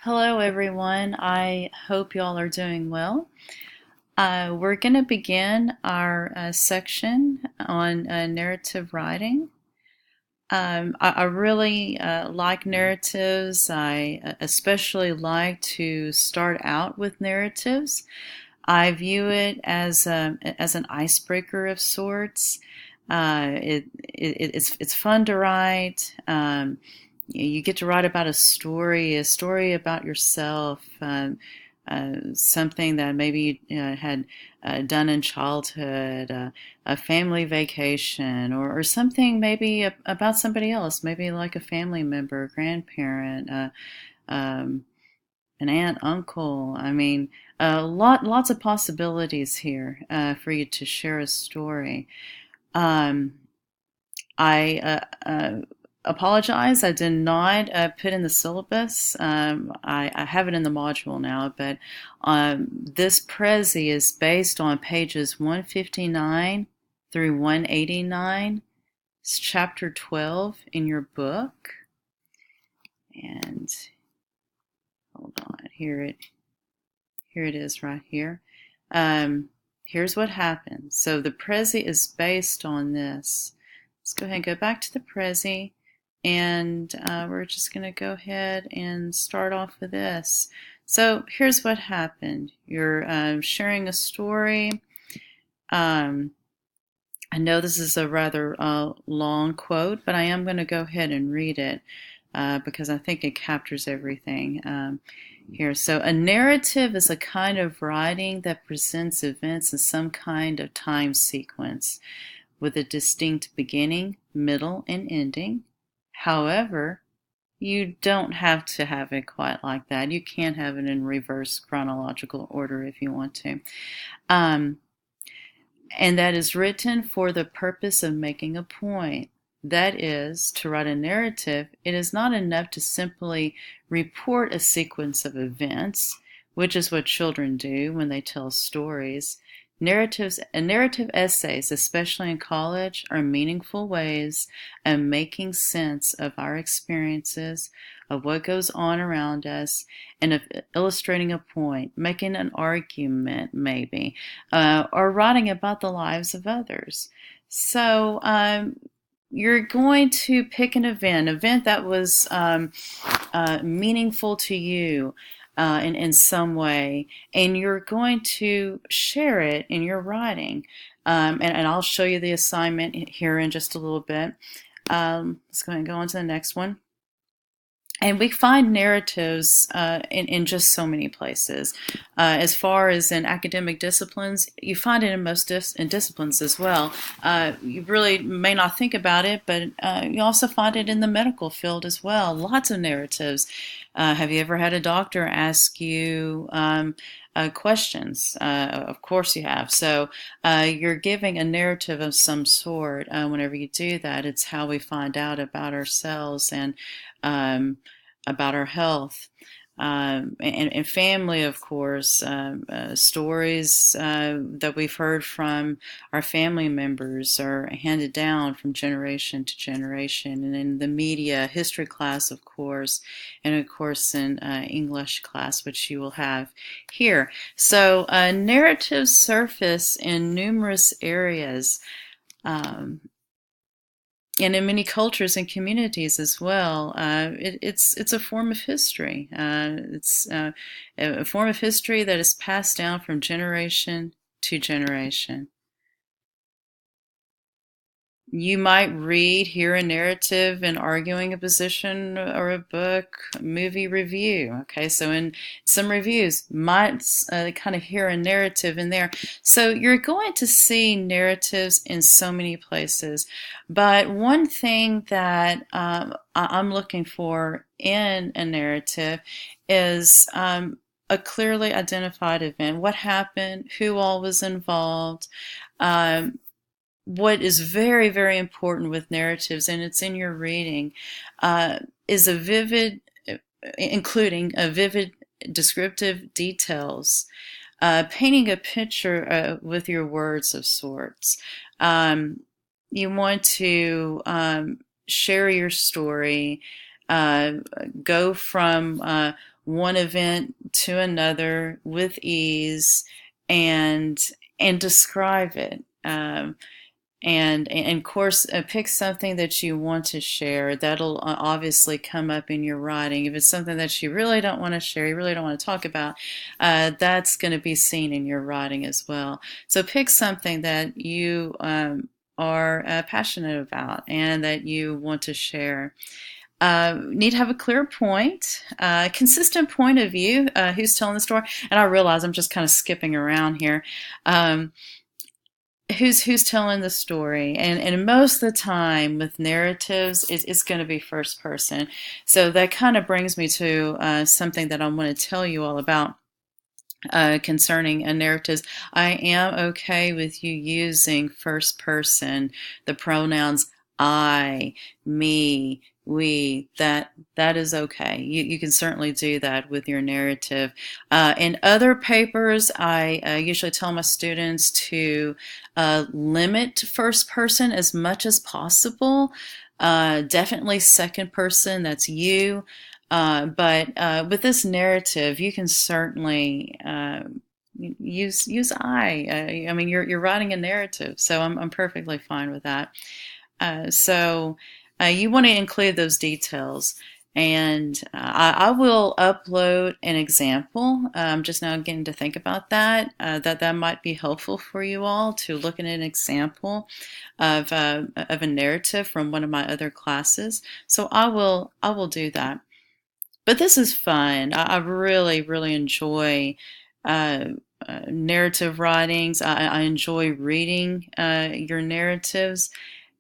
Hello, everyone. I hope y'all are doing well. We're going to begin our section on narrative writing. I really like narratives. I especially like to start out with narratives. I view it as an icebreaker of sorts. It's fun to write. You get to write about a story about yourself, something that maybe you had done in childhood, a family vacation, or something maybe about somebody else, maybe like a family member, a grandparent, um, an aunt, uncle. I mean, lots of possibilities here for you to share a story. Um, I apologize. I did not put in the syllabus. I have it in the module now, but this Prezi is based on pages 159 through 189. It's chapter 12 in your book. And hold on, here it is right here. Here's what happened. So the Prezi is based on this. Let's go ahead and go back to the Prezi, and we're just going to go ahead and start off with this. So here's what happened. You're sharing a story. I know this is a rather long quote, but I am going to go ahead and read it because I think it captures everything here. So, a narrative is a kind of writing that presents events in some kind of time sequence with a distinct beginning, middle, and ending. However, you don't have to have it quite like that. You can have it in reverse chronological order if you want to. And that is written for the purpose of making a point. That is, to write a narrative, it is not enough to simply report a sequence of events, which is what children do when they tell stories. Narrative essays, especially in college, are meaningful ways of making sense of our experiences, of what goes on around us, and of illustrating a point, making an argument, maybe, or writing about the lives of others. So, you're going to pick an event that was meaningful to you in some way, and you're going to share it in your writing. And I'll show you the assignment here in just a little bit. Let's go ahead and go on to the next one. And we find narratives in just so many places. As far as in academic disciplines, you find it in most disciplines as well. You really may not think about it, but you also find it in the medical field as well. Lots of narratives. Have you ever had a doctor ask you questions? Of course you have. So you're giving a narrative of some sort whenever you do that. It's how we find out about ourselves and about our health. And family, of course, stories that we've heard from our family members are handed down from generation to generation. And in the media, history class, of course, and of course in English class, which you will have here. So narratives surface in numerous areas. And in many cultures and communities as well, it's a form of history. It's a form of history that is passed down from generation to generation. You might read, hear a narrative in arguing a position or a book, movie review. Okay, so in some reviews, might kind of hear a narrative in there. So you're going to see narratives in so many places. But one thing that I'm looking for in a narrative is a clearly identified event. What happened? Who all was involved? Um, what is very, very important with narratives, and it's in your reading, is including a vivid descriptive details, painting a picture with your words of sorts. You want to share your story uh, go from one event to another with ease and describe it. And of course, pick something that you want to share. That'll obviously come up in your writing. If it's something that you really don't want to share, you really don't want to talk about, that's going to be seen in your writing as well. So pick something that you are passionate about and that you want to share. Need to have a clear point, consistent point of view. Who's telling the story? And I realize I'm just kind of skipping around here. Um, who's telling the story, and most of the time with narratives it's going to be first person. So that kind of brings me to something that I want to tell you all about concerning narratives. I am okay with you using first person, the pronouns I, me, we. That is okay. You can certainly do that with your narrative. In other papers, I usually tell my students to limit first person as much as possible. Definitely second person, that's you. But with this narrative, you can certainly use I. I mean, you're writing a narrative, so I'm perfectly fine with that. So you want to include those details, and I will upload an example. Just now getting to think about that. That might be helpful for you all to look at an example of a narrative from one of my other classes. So I will do that. But this is fun. I really, really enjoy uh, narrative writings. I enjoy reading your narratives,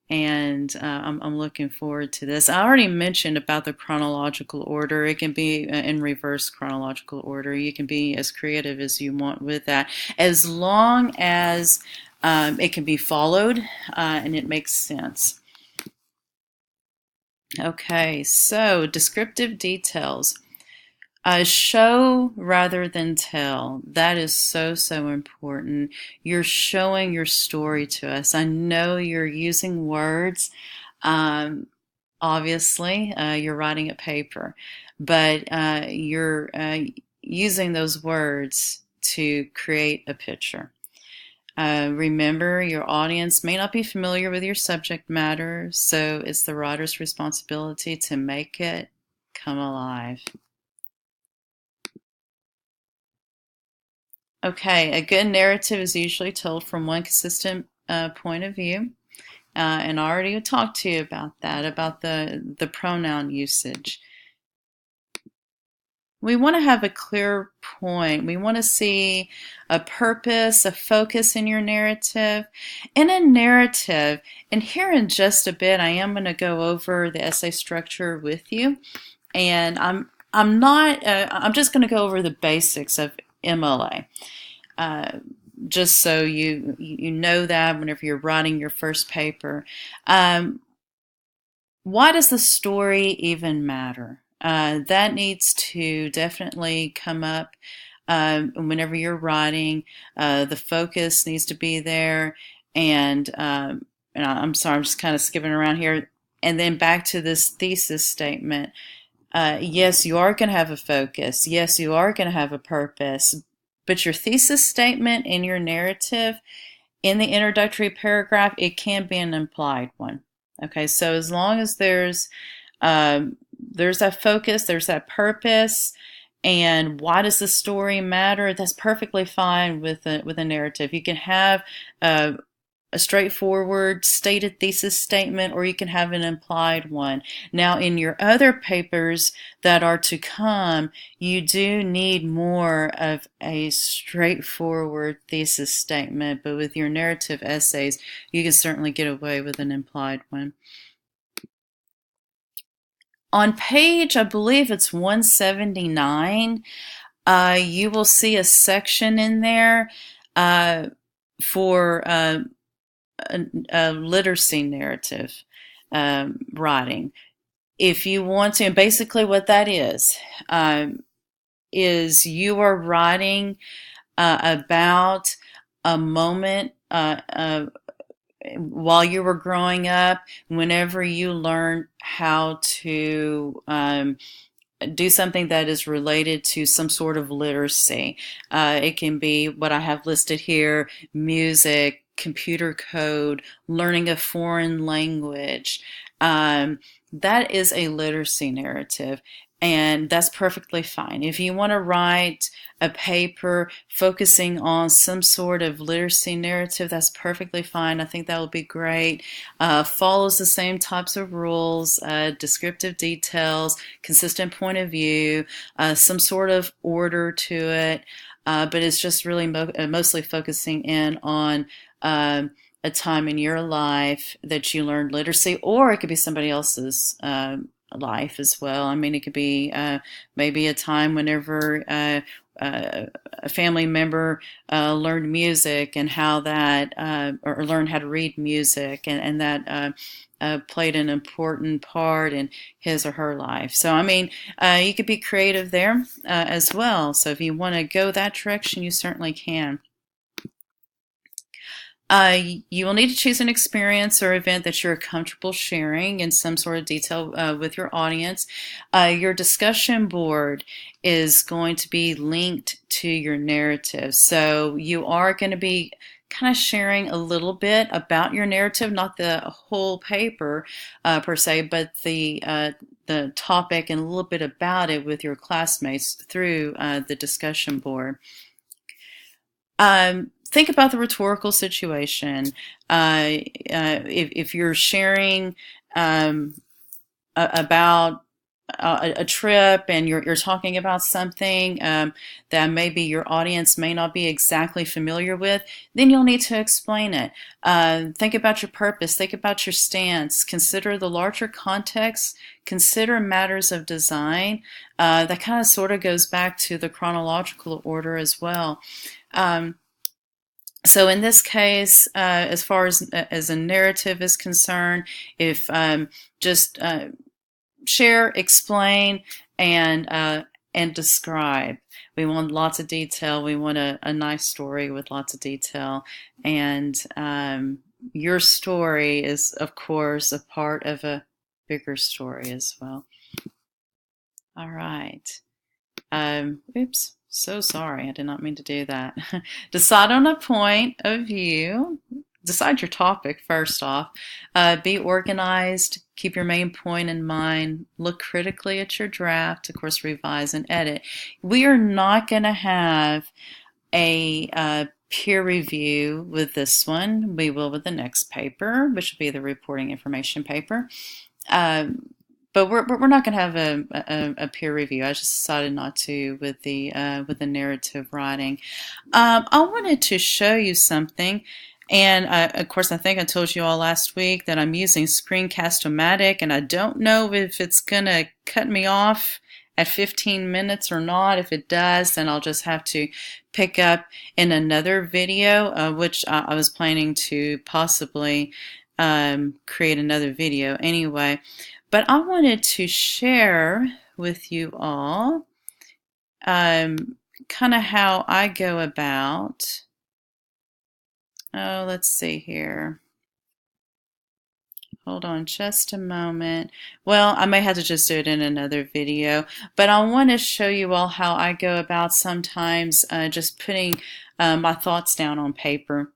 and I'm looking forward to this. I already mentioned about the chronological order. It can be in reverse chronological order. You can be as creative as you want with that, as long as it can be followed and it makes sense. Okay, so descriptive details. Show rather than tell. That is so, so important. You're showing your story to us. I know you're using words. Um, Obviously, you're writing a paper, but you're using those words to create a picture. Remember, your audience may not be familiar with your subject matter, so it's the writer's responsibility to make it come alive. Okay, a good narrative is usually told from one consistent point of view. And I already talked to you about that, about the pronoun usage. We want to have a clear point. We want to see a purpose, a focus in your narrative. In a narrative, and here in just a bit, I am going to go over the essay structure with you. And I'm not. I'm just going to go over the basics of MLA. Uh, just so you know that whenever you're writing your first paper. Why does the story even matter? That needs to definitely come up whenever you're writing. The focus needs to be there, and I'm sorry, I'm just kind of skipping around here. And then back to this thesis statement. Yes, you are going to have a focus. Yes, you are going to have a purpose. But your thesis statement in your narrative, in the introductory paragraph, it can be an implied one. Okay, so as long as there's that focus, there's that purpose, and why does the story matter? That's perfectly fine with a narrative. You can have a straightforward stated thesis statement, or you can have an implied one. Now, in your other papers that are to come, you do need more of a straightforward thesis statement, but with your narrative essays, you can certainly get away with an implied one. On page, I believe it's 179, you will see a section in there for a literacy narrative writing. If you want to, and basically what that is you are writing about a moment while you were growing up, whenever you learned how to do something that is related to some sort of literacy. It can be what I have listed here: music, computer code, learning a foreign language. Um, that is a literacy narrative. And that's perfectly fine. If you want to write a paper focusing on some sort of literacy narrative, that's perfectly fine. I think that will be great. Follows the same types of rules, descriptive details, consistent point of view, some sort of order to it, but it's just really mostly focusing in on a time in your life that you learned literacy, or it could be somebody else's life as well. I mean, it could be maybe a time whenever a family member learned music and how that, or learned how to read music, and that played an important part in his or her life. So, I mean, you could be creative there as well. So, if you want to go that direction, you certainly can. You will need to choose an experience or event that you're comfortable sharing in some sort of detail with your audience. Your discussion board is going to be linked to your narrative. So you are going to be kind of sharing a little bit about your narrative, not the whole paper per se, but the topic and a little bit about it with your classmates through the discussion board. Think about the rhetorical situation. If you're sharing about a trip and you're talking about something that maybe your audience may not be exactly familiar with, then you'll need to explain it. Think about your purpose. Think about your stance. Consider the larger context. Consider matters of design. That kind of sort of goes back to the chronological order as well. So in this case, as far as a narrative is concerned, if just share, explain, and describe. We want lots of detail. We want a nice story with lots of detail. And your story is, of course, a part of a bigger story as well. All right. Oops. So sorry, I did not mean to do that. Decide on a point of view. Decide your topic first off. Be organized. Keep your main point in mind. Look critically at your draft. Of course, revise and edit. We are not going to have a peer review with this one. We will with the next paper, which will be the reporting information paper. But we're not going to have a peer review. I just decided not to with the narrative writing. I wanted to show you something, and of course I think I told you all last week that I'm using Screencast-O-Matic, and I don't know if it's going to cut me off at 15 minutes or not. If it does, then I'll just have to pick up in another video, which I was planning to possibly create another video anyway. But I wanted to share with you all kind of how I go about, let's see here. Hold on just a moment. Well, I may have to just do it in another video, but I want to show you all how I go about sometimes just putting my thoughts down on paper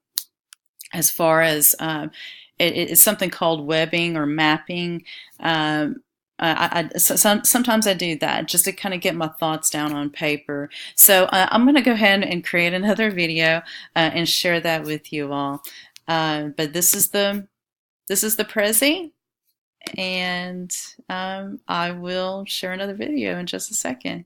as far as it's something called webbing or mapping. Sometimes I do that just to kind of get my thoughts down on paper. So I'm going to go ahead and create another video and share that with you all. But this is the Prezi, and I will share another video in just a second.